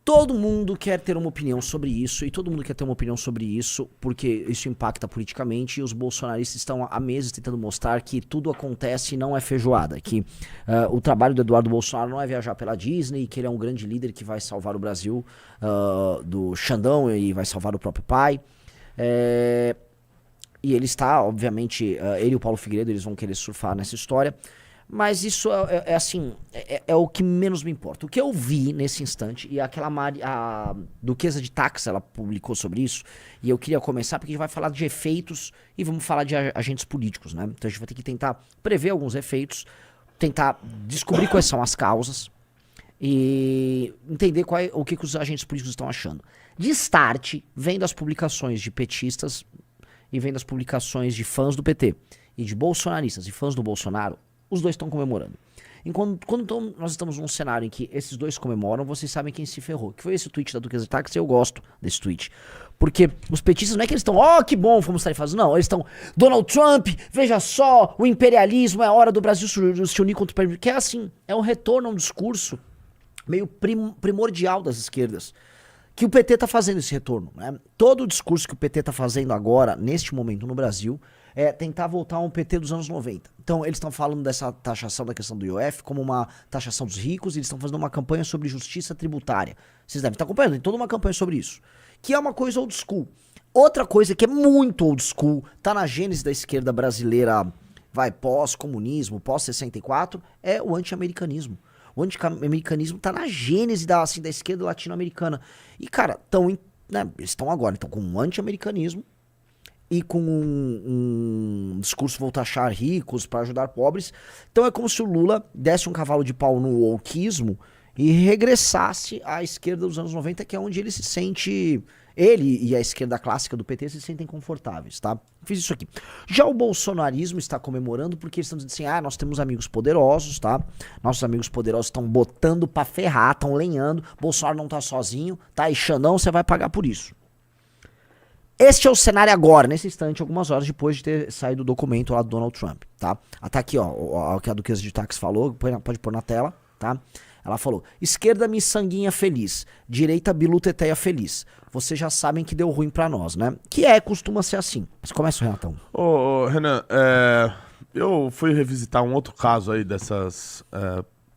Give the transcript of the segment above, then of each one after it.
Todo mundo quer ter uma opinião sobre isso, e todo mundo quer ter uma opinião sobre isso, porque isso impacta politicamente, e os bolsonaristas estão há meses tentando mostrar que tudo acontece e não é feijoada, que o trabalho do Eduardo Bolsonaro não é viajar pela Disney, que ele é um grande líder que vai salvar o Brasil do Xandão e vai salvar o próprio pai. E ele está, obviamente, ele e o Paulo Figueiredo, eles vão querer surfar nessa história. Mas isso é o que menos me importa. O que eu vi nesse instante, e a Duquesa de Tax, ela publicou sobre isso, e eu queria começar porque a gente vai falar de efeitos e vamos falar de agentes políticos, né? Então a gente vai ter que tentar prever alguns efeitos, tentar descobrir quais são as causas e entender o que os agentes políticos estão achando. De start, vem das publicações de petistas e vem das publicações de fãs do PT e de bolsonaristas e fãs do Bolsonaro. Os dois estão comemorando. Quando nós estamos num cenário em que esses dois comemoram, vocês sabem quem se ferrou. Que foi esse tweet da Duquesa de Tax, e eu gosto desse tweet. Porque os petistas não é que eles estão, que bom, fomos tarifados. Não, eles estão, Donald Trump, veja só, o imperialismo, é hora do Brasil se unir contra o imperialismo. Que é assim, é um retorno a um discurso meio primordial das esquerdas. Que o PT está fazendo esse retorno, né? Todo o discurso que o PT está fazendo agora, neste momento no Brasil, é tentar voltar a um PT dos anos 90. Então, eles estão falando dessa taxação da questão do IOF como uma taxação dos ricos, e eles estão fazendo uma campanha sobre justiça tributária. Vocês devem estar acompanhando, tem toda uma campanha sobre isso. Que é uma coisa old school. Outra coisa que é muito old school, tá na gênese da esquerda brasileira, pós-comunismo, pós-64, é o anti-americanismo. O anti-americanismo tá na gênese da esquerda latino-americana. E, cara, eles estão agora com um anti-americanismo e com um discurso vou taxar ricos para ajudar pobres. Então é como se o Lula desse um cavalo de pau no wokeismo e regressasse à esquerda dos anos 90, que é onde ele se sente... Ele e a esquerda clássica do PT se sentem confortáveis, tá? Fiz isso aqui. Já o bolsonarismo está comemorando porque eles estão dizendo assim, nós temos amigos poderosos, tá? Nossos amigos poderosos estão botando pra ferrar, estão lenhando, Bolsonaro não tá sozinho, tá? E Xandão, você vai pagar por isso. Este é o cenário agora, nesse instante, algumas horas depois de ter saído o documento lá do Donald Trump, tá? Tá aqui, o que a Duquesa de Tax falou, pode pôr na tela, tá? Ela falou, esquerda miçanguinha feliz, direita biluteteia feliz. Vocês já sabem que deu ruim pra nós, né? Costuma ser assim. Mas começa, Renatão. Renan, eu fui revisitar um outro caso aí dessas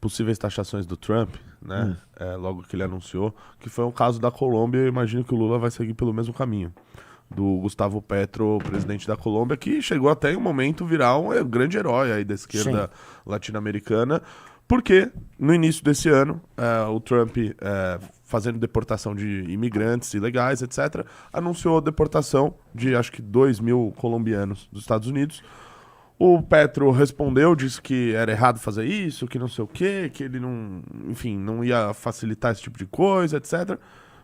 possíveis taxações do Trump, né? Logo que ele anunciou, que foi um caso da Colômbia. Eu imagino que o Lula vai seguir pelo mesmo caminho. Do Gustavo Petro, presidente da Colômbia, que chegou até em um momento virar um grande herói aí da esquerda latino-americana. Porque no início desse ano, o Trump, fazendo deportação de imigrantes ilegais, etc., anunciou a deportação de, acho que, 2.000 colombianos dos Estados Unidos. O Petro respondeu, disse que era errado fazer isso, que não sei o quê, que ele não ia facilitar esse tipo de coisa, etc.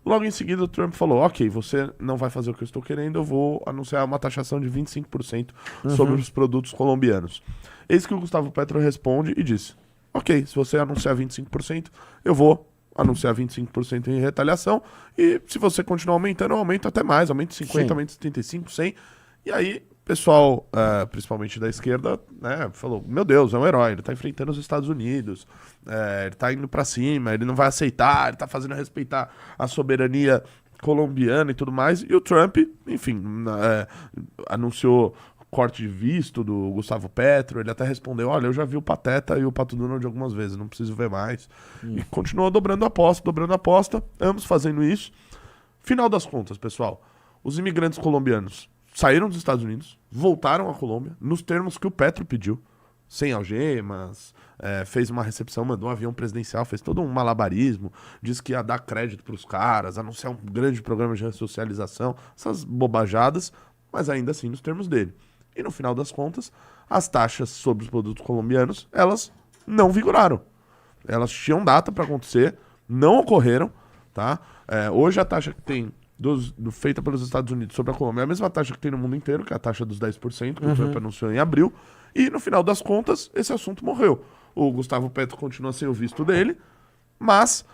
Logo em seguida, o Trump falou, ok, você não vai fazer o que eu estou querendo, eu vou anunciar uma taxação de 25% sobre os produtos colombianos. Eis que o Gustavo Petro responde e disse... Ok, se você anunciar 25%, eu vou anunciar 25% em retaliação. E se você continuar aumentando, eu aumento até mais. Aumento 50%, aumento 75%, 100%. E aí, pessoal, principalmente da esquerda, né, falou, meu Deus, é um herói. Ele tá enfrentando os Estados Unidos. Ele tá indo pra cima, ele não vai aceitar. Ele tá fazendo respeitar a soberania colombiana e tudo mais. E o Trump, enfim, anunciou... corte de visto do Gustavo Petro, ele até respondeu, olha, eu já vi o Pateta e o Pato Donald algumas vezes, não preciso ver mais. E continuou dobrando a aposta, ambos fazendo isso. Final das contas, pessoal, os imigrantes colombianos saíram dos Estados Unidos, voltaram à Colômbia, nos termos que o Petro pediu, sem algemas, fez uma recepção, mandou um avião presidencial, fez todo um malabarismo, disse que ia dar crédito pros caras, anunciar um grande programa de ressocialização, essas bobajadas, mas ainda assim nos termos dele. E no final das contas, as taxas sobre os produtos colombianos, elas não vigoraram. Elas tinham data para acontecer, não ocorreram, tá? Hoje a taxa que tem feita pelos Estados Unidos sobre a Colômbia é a mesma taxa que tem no mundo inteiro, que é a taxa dos 10%, que o Trump anunciou em abril. E no final das contas, esse assunto morreu. O Gustavo Petro continua sem o visto dele, mas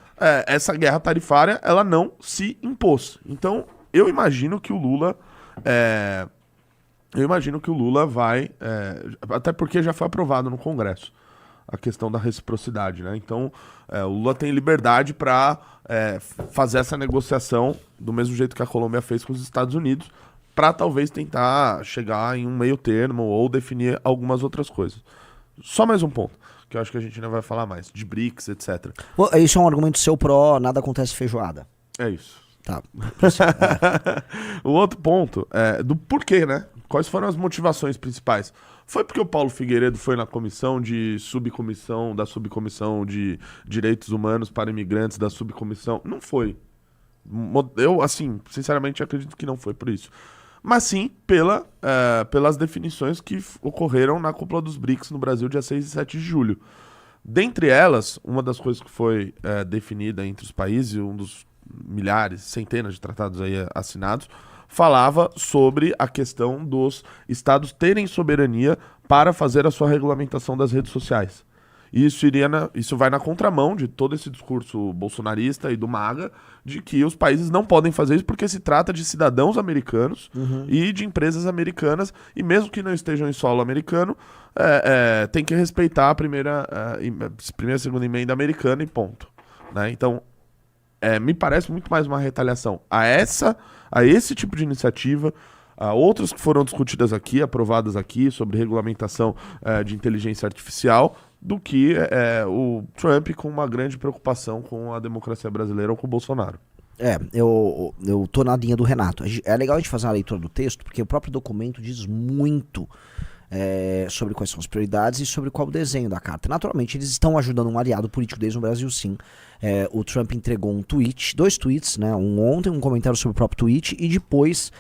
essa guerra tarifária, ela não se impôs. Então, eu imagino que o Lula... vai, até porque já foi aprovado no Congresso, a questão da reciprocidade, né? Então, o Lula tem liberdade para fazer essa negociação do mesmo jeito que a Colômbia fez com os Estados Unidos, para talvez tentar chegar em um meio termo ou definir algumas outras coisas. Só mais um ponto, que eu acho que a gente ainda vai falar mais, de BRICS, etc. Isso é um argumento seu pró, nada acontece feijoada. É isso. Tá. O outro ponto é do porquê, né? Quais foram as motivações principais? Foi porque o Paulo Figueiredo foi na comissão de subcomissão, da subcomissão de direitos humanos para imigrantes, da subcomissão? Não foi. Eu, assim, sinceramente acredito que não foi por isso. Mas sim pelas definições que ocorreram na cúpula dos BRICS no Brasil, dia 6 e 7 de julho. Dentre elas, uma das coisas que foi definida entre os países, um dos milhares, centenas de tratados aí assinados, falava sobre a questão dos estados terem soberania para fazer a sua regulamentação das redes sociais. E isso vai na contramão de todo esse discurso bolsonarista e do MAGA, de que os países não podem fazer isso porque se trata de cidadãos americanos e de empresas americanas, e mesmo que não estejam em solo americano, tem que respeitar a primeira e segunda emenda americana e ponto. Né? Então, me parece muito mais uma retaliação a esse tipo de iniciativa, a outras que foram discutidas aqui, aprovadas aqui, sobre regulamentação de inteligência artificial, do que o Trump com uma grande preocupação com a democracia brasileira ou com o Bolsonaro. Eu tô na linha do Renato. É legal a gente fazer uma leitura do texto, porque o próprio documento diz muito sobre quais são as prioridades e sobre qual o desenho da carta. Naturalmente, eles estão ajudando um aliado político deles no Brasil, sim. O Trump entregou dois tweets, né? Um ontem, um comentário sobre o próprio tweet, e depois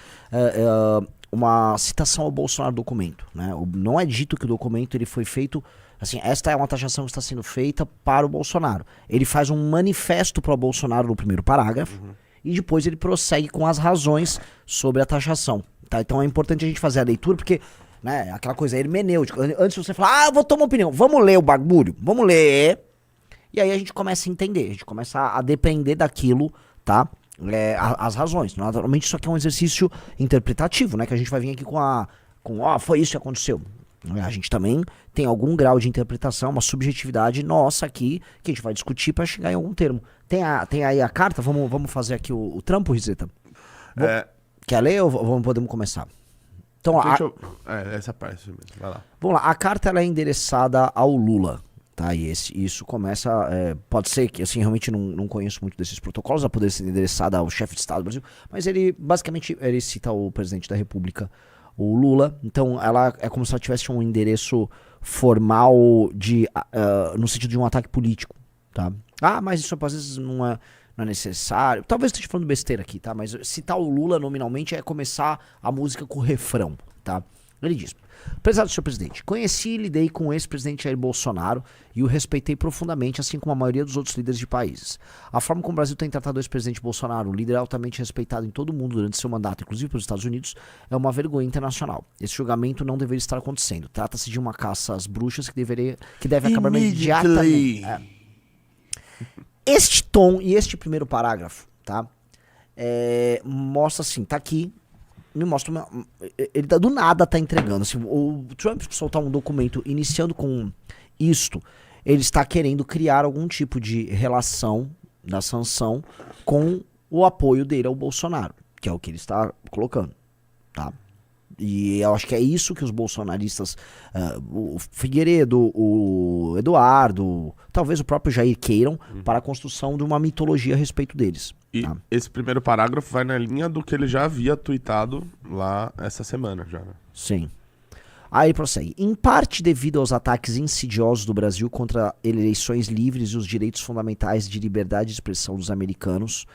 uma citação ao Bolsonaro do documento. Né? Não é dito que o documento ele foi feito... Assim, esta é uma taxação que está sendo feita para o Bolsonaro. Ele faz um manifesto para o Bolsonaro no primeiro parágrafo, e depois ele prossegue com as razões sobre a taxação. Tá? Então é importante a gente fazer a leitura, porque... Né, aquela coisa hermenêutica. Antes de você falar, eu vou tomar uma opinião, vamos ler o bagulho, vamos ler. E aí a gente começa a entender, a gente começa a depender daquilo, tá? As razões. Naturalmente isso aqui é um exercício interpretativo, né? Que a gente vai vir aqui foi isso que aconteceu. A gente também tem algum grau de interpretação, uma subjetividade nossa aqui, que a gente vai discutir para chegar em algum termo. Tem aí a carta, vamos fazer aqui o trampo, Rizeta? Quer ler ou podemos começar? Então, essa parte mesmo, vai lá. Vamos lá, a carta ela é endereçada ao Lula, tá? E isso começa, pode ser que, assim, realmente não conheço muito desses protocolos, ela poderia ser endereçada ao chefe de Estado do Brasil, mas basicamente, ele cita o presidente da República, o Lula, então ela é como se ela tivesse um endereço formal no sentido de um ataque político, tá? Mas isso às vezes não é necessário. Talvez eu esteja falando besteira aqui, tá? Mas citar o Lula nominalmente é começar a música com o refrão, tá? Ele diz: prezado senhor presidente, conheci e lidei com o ex-presidente Jair Bolsonaro e o respeitei profundamente, assim como a maioria dos outros líderes de países. A forma como o Brasil tem tratado o ex-presidente Bolsonaro, um líder altamente respeitado em todo o mundo durante seu mandato, inclusive pelos Estados Unidos, é uma vergonha internacional. Esse julgamento não deveria estar acontecendo. Trata-se de uma caça às bruxas que deve acabar imediatamente. Este tom e este primeiro parágrafo, tá? Mostra assim, tá aqui, me mostra ele do nada tá entregando. Assim, o Trump soltar um documento iniciando com isto, ele está querendo criar algum tipo de relação da sanção com o apoio dele ao Bolsonaro, que é o que ele está colocando, tá? E eu acho que é isso que os bolsonaristas, o Figueiredo, o Eduardo, talvez o próprio Jair queiram para a construção de uma mitologia a respeito deles. E esse primeiro parágrafo vai na linha do que ele já havia tuitado lá essa semana. Já, né? Sim. Aí ele prossegue. Em parte devido aos ataques insidiosos do Brasil contra eleições livres e os direitos fundamentais de liberdade de expressão dos americanos,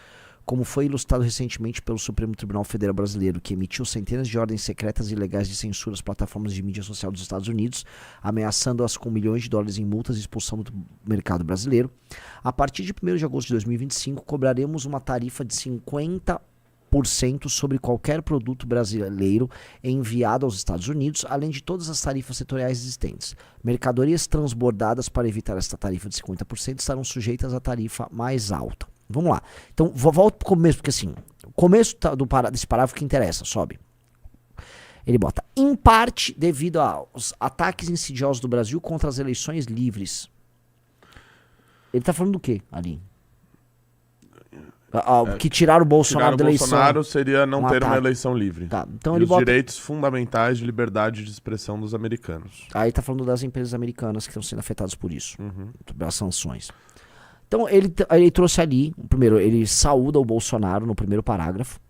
como foi ilustrado recentemente pelo Supremo Tribunal Federal Brasileiro, que emitiu centenas de ordens secretas e ilegais de censura às plataformas de mídia social dos Estados Unidos, ameaçando-as com milhões de dólares em multas e expulsão do mercado brasileiro. A partir de 1º de agosto de 2025, cobraremos uma tarifa de 50% sobre qualquer produto brasileiro enviado aos Estados Unidos, além de todas as tarifas setoriais existentes. Mercadorias transbordadas para evitar esta tarifa de 50% estarão sujeitas à tarifa mais alta. Vamos lá. Então, volto pro começo, porque assim, o começo desse parágrafo que interessa, sobe. Ele bota, em parte devido aos ataques insidiosos do Brasil contra as eleições livres. Ele tá falando do quê ali? Que tiraram o Bolsonaro da eleição. Bolsonaro seria não ter uma ataque. eleição livre. Tá, então e ele os bota... direitos fundamentais de liberdade de expressão dos americanos. Aí tá falando das empresas americanas que estão sendo afetadas por isso, pelas sanções. Então ele trouxe ali, primeiro, ele saúda o Bolsonaro no primeiro parágrafo.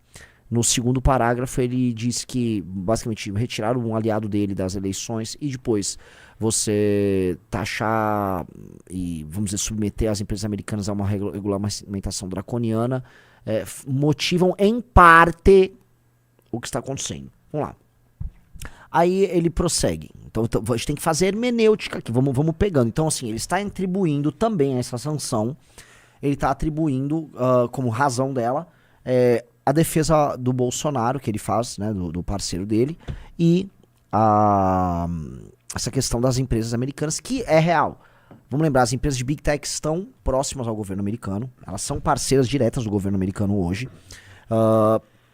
No segundo parágrafo ele diz que basicamente retiraram um aliado dele das eleições e depois você taxar e, vamos dizer, submeter as empresas americanas a uma regulamentação draconiana motivam em parte o que está acontecendo. Vamos lá. Aí ele prossegue. Então a gente tem que fazer hermenêutica aqui, vamos pegando. Então assim, ele está atribuindo também essa sanção, ele está atribuindo como razão dela a defesa do Bolsonaro, que ele faz, né, do parceiro dele, e essa questão das empresas americanas, que é real. Vamos lembrar, as empresas de Big Tech estão próximas ao governo americano, elas são parceiras diretas do governo americano hoje,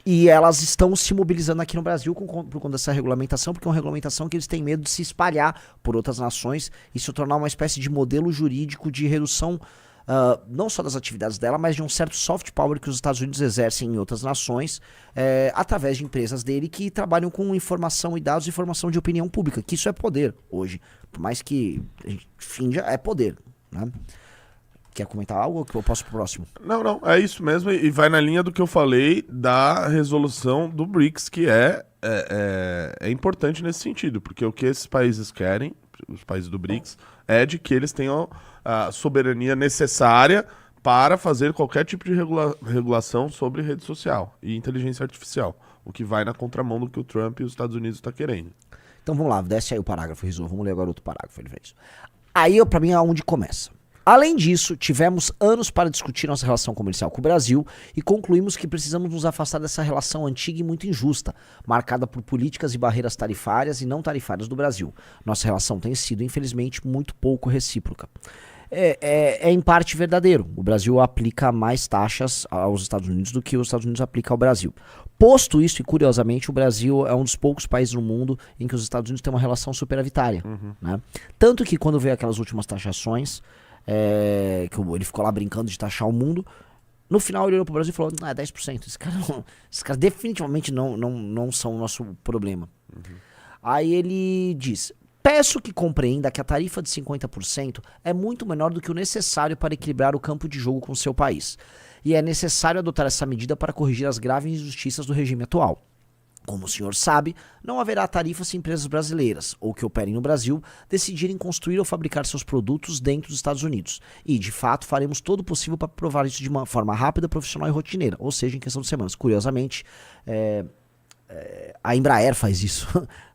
e elas estão se mobilizando aqui no Brasil por conta dessa regulamentação, porque é uma regulamentação que eles têm medo de se espalhar por outras nações e se tornar uma espécie de modelo jurídico de redução não só das atividades dela, mas de um certo soft power que os Estados Unidos exercem em outras nações através de empresas dele que trabalham com informação e dados e formação de opinião pública, que isso é poder hoje, por mais que a gente finja, é poder, né? Quer comentar algo ou que eu posso pro próximo? Não, é isso mesmo e vai na linha do que eu falei da resolução do BRICS, que é importante nesse sentido, porque o que esses países querem, os países do BRICS, é de que eles tenham a soberania necessária para fazer qualquer tipo de regulação sobre rede social e inteligência artificial, o que vai na contramão do que o Trump e os Estados Unidos estão querendo. Então vamos lá, desce aí o parágrafo, Rizzo. Vamos ler agora outro parágrafo, ele fez. Aí, pra mim, é onde começa. Além disso, tivemos anos para discutir nossa relação comercial com o Brasil e concluímos que precisamos nos afastar dessa relação antiga e muito injusta, marcada por políticas e barreiras tarifárias e não tarifárias do Brasil. Nossa relação tem sido, infelizmente, muito pouco recíproca. É em parte verdadeiro. O Brasil aplica mais taxas aos Estados Unidos do que os Estados Unidos aplicam ao Brasil. Posto isso, e curiosamente, o Brasil é um dos poucos países no mundo em que os Estados Unidos têm uma relação superavitária. Né? Tanto que quando veio aquelas últimas taxações, que ele ficou lá brincando de taxar o mundo, no final ele olhou pro Brasil e falou, não, é 10%. Esses caras definitivamente não são o nosso problema. Aí ele diz... Peço que compreenda que a tarifa de 50% é muito menor do que o necessário para equilibrar o campo de jogo com seu país. E é necessário adotar essa medida para corrigir as graves injustiças do regime atual. Como o senhor sabe, não haverá tarifa se empresas brasileiras, ou que operem no Brasil, decidirem construir ou fabricar seus produtos dentro dos Estados Unidos. E, de fato, faremos todo o possível para provar isso de uma forma rápida, profissional e rotineira, ou seja, em questão de semanas. Curiosamente, a Embraer faz isso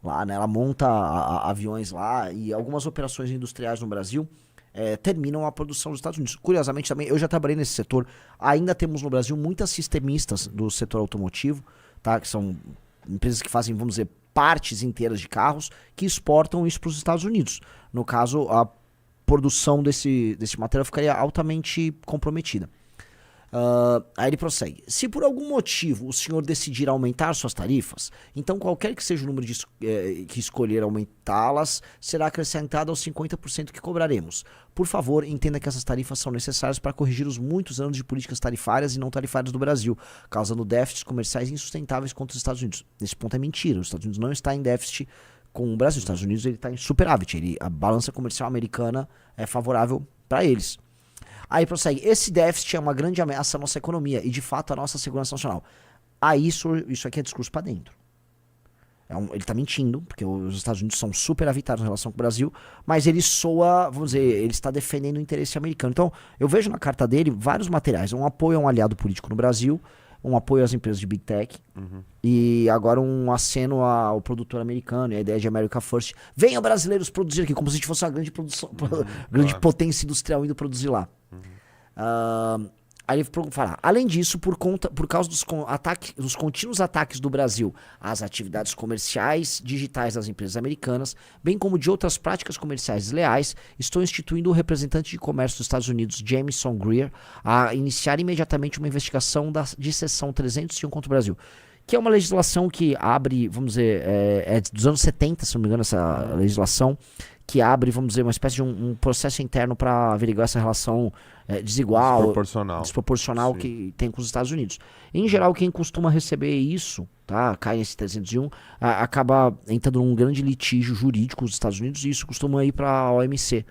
lá, né? Ela monta aviões lá e algumas operações industriais no Brasil terminam a produção dos Estados Unidos. Curiosamente também, eu já trabalhei nesse setor, ainda temos no Brasil muitas sistemistas do setor automotivo, tá? Que são empresas que fazem, vamos dizer, partes inteiras de carros que exportam isso para os Estados Unidos. No caso, a produção desse material ficaria altamente comprometida. Aí ele prossegue. Se por algum motivo o senhor decidir aumentar suas tarifas, então qualquer que seja o número que escolher aumentá-las, será acrescentado aos 50% que cobraremos. Por favor, entenda que essas tarifas são necessárias para corrigir os muitos anos de políticas tarifárias e não tarifárias do Brasil, causando déficits comerciais insustentáveis contra os Estados Unidos. Nesse ponto é mentira, os Estados Unidos não está em déficit com o Brasil, os Estados Unidos está em superávit, a balança comercial americana é favorável para eles. Aí prossegue, esse déficit é uma grande ameaça à nossa economia e de fato à nossa segurança nacional. Aí isso aqui é discurso para dentro. Ele tá mentindo, porque os Estados Unidos são superavitários em relação com o Brasil, mas ele soa, vamos dizer, ele está defendendo o interesse americano. Então, eu vejo na carta dele vários materiais, um apoio a um aliado político no Brasil, um apoio às empresas de Big Tech, e agora um aceno ao produtor americano, e a ideia de America First. Venham brasileiros produzir aqui, como se a gente fosse uma grande produção, grande potência industrial indo produzir lá. Aí ele fala, além disso, por causa dos contínuos ataques do Brasil às atividades comerciais digitais das empresas americanas, bem como de outras práticas comerciais desleais, estou instituindo o representante de comércio dos Estados Unidos, Jameson Greer, a iniciar imediatamente uma investigação de seção 301 contra o Brasil. que é uma legislação que abre, vamos dizer, é dos anos 70, se não me engano, essa legislação, que abre, vamos dizer, uma espécie de um processo interno para averiguar essa relação desigual, desproporcional que tem com os Estados Unidos. Em geral, quem costuma receber isso, tá, cai nesse 301, acaba entrando num grande litígio jurídico com os Estados Unidos, e isso costuma ir para a OMC,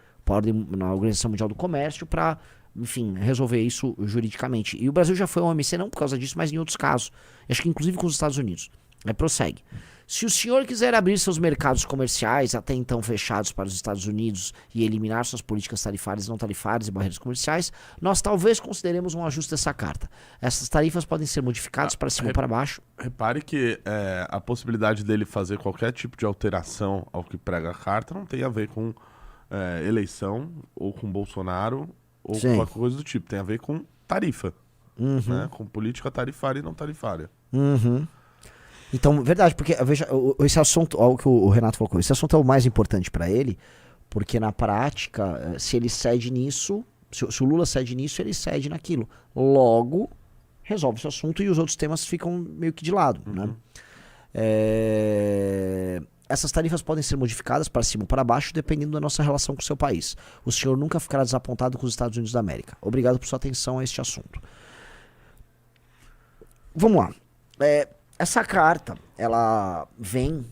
na Organização Mundial do Comércio, para, enfim, resolver isso juridicamente. E o Brasil já foi ao OMC não por causa disso, mas em outros casos. Acho que inclusive com os Estados Unidos. Prossegue. Se o senhor quiser abrir seus mercados comerciais, até então fechados para os Estados Unidos, e eliminar suas políticas tarifárias e não tarifárias e barreiras comerciais, nós talvez consideremos um ajuste dessa carta. Essas tarifas podem ser modificadas para cima ou para baixo. Repare que a possibilidade dele fazer qualquer tipo de alteração ao que prega a carta não tem a ver com eleição, ou com Bolsonaro, ou com qualquer coisa do tipo. Tem a ver com tarifa, né? Com política tarifária e não tarifária. Então, verdade, porque veja, esse assunto, olha o que o Renato colocou, esse assunto é o mais importante para ele, porque na prática, se ele cede nisso, se o Lula cede nisso, ele cede naquilo. Logo, resolve esse assunto e os outros temas ficam meio que de lado, né? Essas tarifas podem ser modificadas para cima ou para baixo, dependendo da nossa relação com o seu país. O senhor nunca ficará desapontado com os Estados Unidos da América. Obrigado por sua atenção a este assunto. Vamos lá. Essa carta, ela vem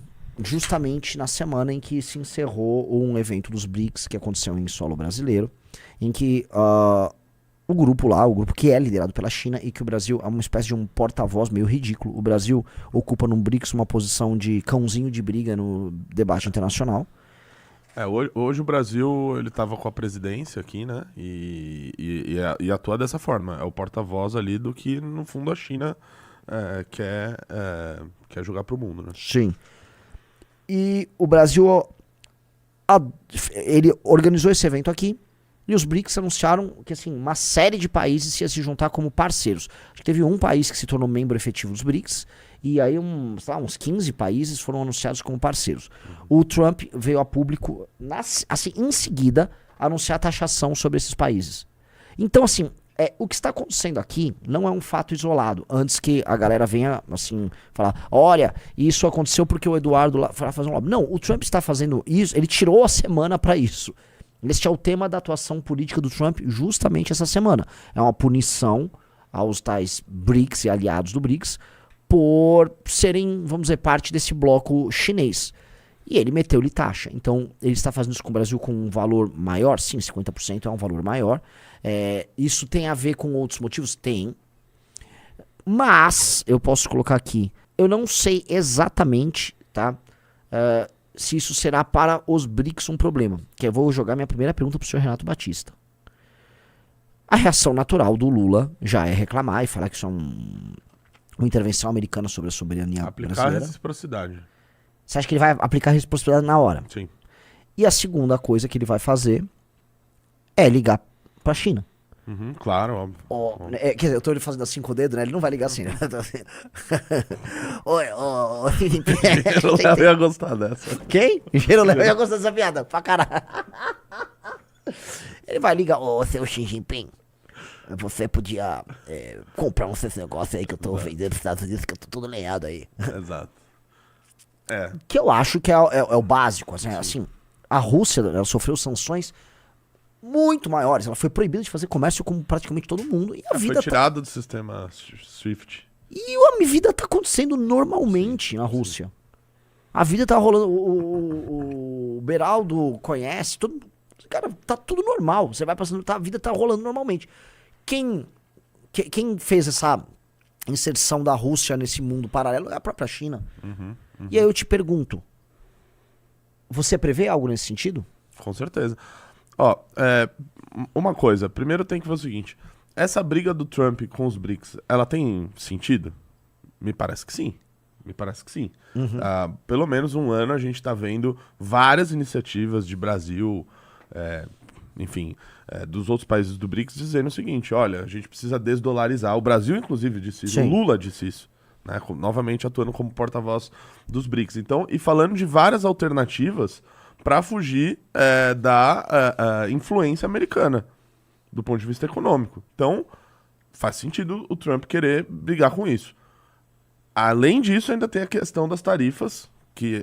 justamente na semana em que se encerrou um evento dos BRICS que aconteceu em solo brasileiro, em que o grupo que é liderado pela China e que o Brasil é uma espécie de um porta-voz meio ridículo. O Brasil ocupa no BRICS uma posição de cãozinho de briga no debate internacional. Hoje o Brasil ele estava com a presidência aqui, né? E atua dessa forma. É o porta-voz ali do que, no fundo, a China quer jogar pro mundo, né? Sim. E o Brasil ele organizou esse evento aqui, e os BRICS anunciaram que assim, uma série de países ia se juntar como parceiros. Acho que teve um país que se tornou membro efetivo dos BRICS, e aí uns 15 países foram anunciados como parceiros. O Trump veio a público, assim, em seguida, anunciar a taxação sobre esses países. Então, assim, o que está acontecendo aqui não é um fato isolado. Antes que a galera venha, assim, falar, olha, isso aconteceu porque o Eduardo lá foi fazer um lobby. Não, o Trump está fazendo isso, ele tirou a semana para isso. Este é o tema da atuação política do Trump justamente essa semana. É uma punição aos tais BRICS e aliados do BRICS por serem, vamos dizer, parte desse bloco chinês. E ele meteu-lhe taxa. Então, ele está fazendo isso com o Brasil com um valor maior? Sim, 50% é um valor maior. Isso tem a ver com outros motivos? Tem. Mas, eu posso colocar aqui, eu não sei exatamente, tá? Se isso será para os BRICS um problema. Que eu vou jogar minha primeira pergunta para o senhor Renato Batista. A reação natural do Lula já é reclamar e falar que isso é uma intervenção americana sobre a soberania brasileira. Aplicar reciprocidade. Você acha que ele vai aplicar reciprocidade na hora? Sim. E a segunda coisa que ele vai fazer é ligar pra China. Claro, óbvio. Quer dizer, eu tô fazendo assim com o dedo, né? Ele não vai ligar assim, né? Oi, Engenheiro ia gostar dessa. Quem? Engenheiro Léo ia gostar dessa piada, pra caralho. Ele vai ligar, seu Xi Jinping, você podia comprar uns negócios aí que eu tô vendendo nos Estados Unidos, que eu tô tudo lenhado aí. Exato. Que eu acho que é o básico, assim, a Rússia, ela sofreu sanções muito maiores, ela foi proibida de fazer comércio com praticamente todo mundo, e a vida foi tirado do sistema SWIFT. E a vida tá acontecendo normalmente na Rússia. A vida tá rolando, o Beraldo conhece, cara, tá tudo normal, você vai passando, a vida tá rolando normalmente. Quem fez essa inserção da Rússia nesse mundo paralelo é a própria China. E aí eu te pergunto, você prevê algo nesse sentido? Com certeza. Uma coisa, primeiro tem que ver o seguinte, essa briga do Trump com os BRICS, ela tem sentido? Me parece que sim. Pelo menos um ano a gente tá vendo várias iniciativas de Brasil, dos outros países do BRICS dizendo o seguinte, olha, a gente precisa desdolarizar. O Brasil, inclusive, disse isso. Sim. O Lula disse isso. Né, novamente atuando como porta-voz dos BRICS. Então, e falando de várias alternativas para fugir da influência americana, do ponto de vista econômico. Então, faz sentido o Trump querer brigar com isso. Além disso, ainda tem a questão das tarifas, que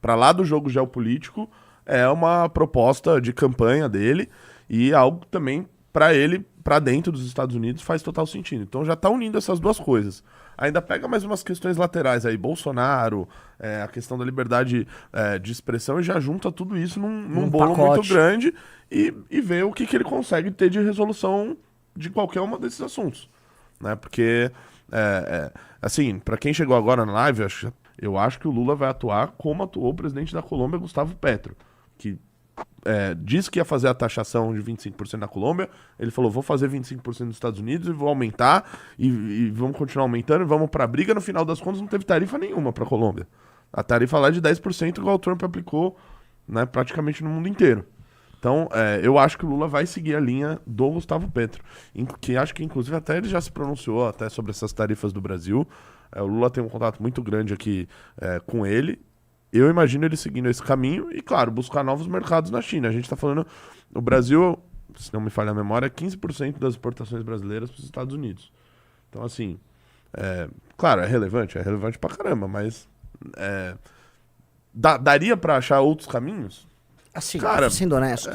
para lá do jogo geopolítico é uma proposta de campanha dele e algo também para ele, para dentro dos Estados Unidos, faz total sentido. Então já tá unindo essas duas coisas. Ainda pega mais umas questões laterais aí, Bolsonaro, a questão da liberdade de expressão, e já junta tudo isso num bolo pacote muito grande e vê o que ele consegue ter de resolução de qualquer um desses assuntos. Né? Porque, assim, para quem chegou agora na live, eu acho que o Lula vai atuar como atuou o presidente da Colômbia, Gustavo Petro, que disse que ia fazer a taxação de 25% na Colômbia. Ele falou, vou fazer 25% nos Estados Unidos e vou aumentar, e vamos continuar aumentando, e vamos pra briga. No final das contas, não teve tarifa nenhuma pra Colômbia. A tarifa lá é de 10%, igual o Trump aplicou, né, praticamente no mundo inteiro. Então, eu acho que o Lula vai seguir a linha do Gustavo Petro, que acho que, inclusive, até ele já se pronunciou até sobre essas tarifas do Brasil. O Lula tem um contato muito grande aqui com ele. Eu imagino ele seguindo esse caminho e, claro, buscar novos mercados na China. A gente está falando, o Brasil, se não me falha a memória, é 15% das exportações brasileiras para os Estados Unidos. Então, assim, claro, é relevante pra caramba, mas daria para achar outros caminhos? Assim, cara, sendo honesto,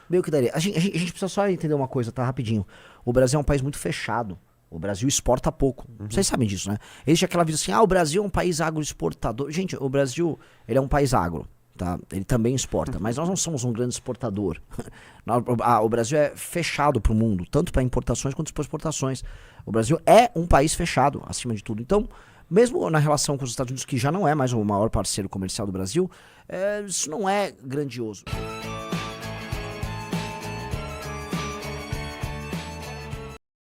meio que daria. A gente precisa só entender uma coisa, tá? Rapidinho. O Brasil é um país muito fechado. O Brasil exporta pouco. Vocês sabem disso, né? Existe aquela visão assim, o Brasil é um país agroexportador. Gente, o Brasil, ele é um país agro, tá? Ele também exporta, mas nós não somos um grande exportador. O Brasil é fechado pro mundo, tanto para importações quanto para exportações. O Brasil é um país fechado, acima de tudo. Então, mesmo na relação com os Estados Unidos, que já não é mais o maior parceiro comercial do Brasil, isso não é grandioso.